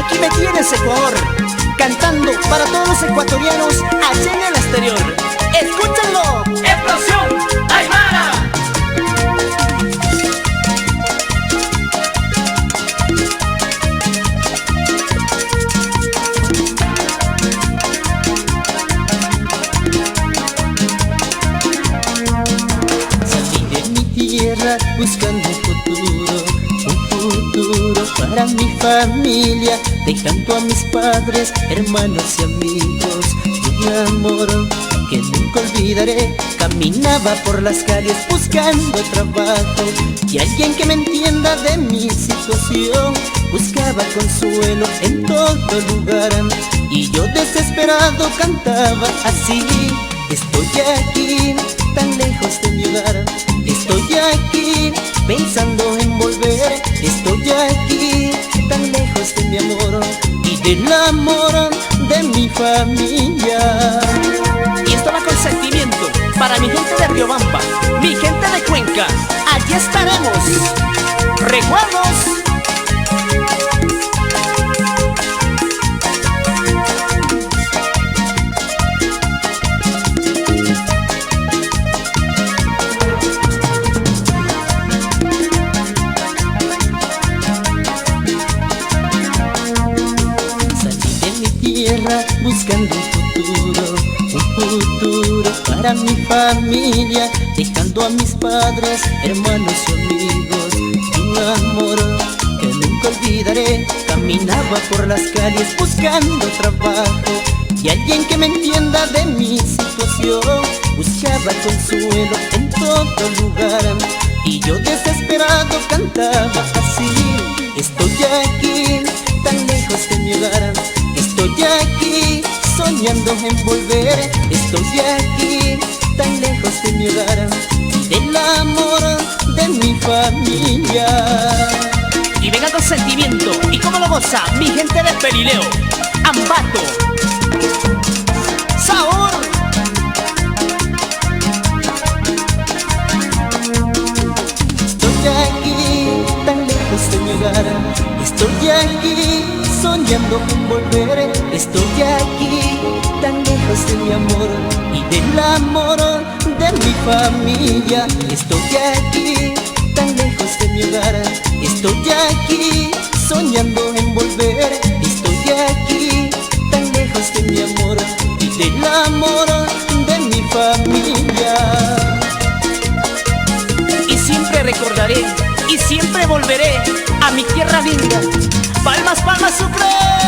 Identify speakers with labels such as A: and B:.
A: Aquí me tienes, Ecuador, cantando para todos los ecuatorianos allá en el exterior. ¡Escúchenlo!
B: ¡Explosión Aymara!
A: Salí de mi tierra buscando un futuro para mi familia, dejando a mis padres, hermanos y amigos. Un amor que nunca olvidaré. Caminaba por las calles buscando trabajo y alguien que me entienda de mi situación. Buscaba consuelo en todo lugar y yo desesperado cantaba así: estoy aquí, tan lejos de mi hogar. Estoy aquí, pensando en volver. Estoy aquí, tan lejos de mi amor y del amor de mi familia. Y esto va con sentimiento para mi gente de Riobamba, mi gente de Cuenca. Allí estaremos. ¡Recuerdos! Buscando un futuro para mi familia, dejando a mis padres, hermanos y amigos. Un amor que nunca olvidaré. Caminaba por las calles buscando trabajo y alguien que me entienda de mi situación. Buscaba consuelo en todo lugar y yo desesperado cantaba así: estoy aquí, tan lejos de mi hogar. Estoy aquí, soñando en volver. Estoy aquí, tan lejos de mi hogar y del amor de mi familia. Y venga con sentimiento, ¿y cómo lo goza mi gente de Pelileo, Ambato, Sabor? Estoy aquí, tan lejos de mi hogar. Estoy aquí, soñando en volver. Estoy aquí, tan lejos de mi amor y del amor de mi familia. Estoy aquí, tan lejos de mi hogar. Estoy aquí, soñando en volver. Estoy aquí, tan lejos de mi amor y del amor de mi familia. Y siempre recordaré y siempre volveré a mi tierra linda. Palmas, palmas, Sucre.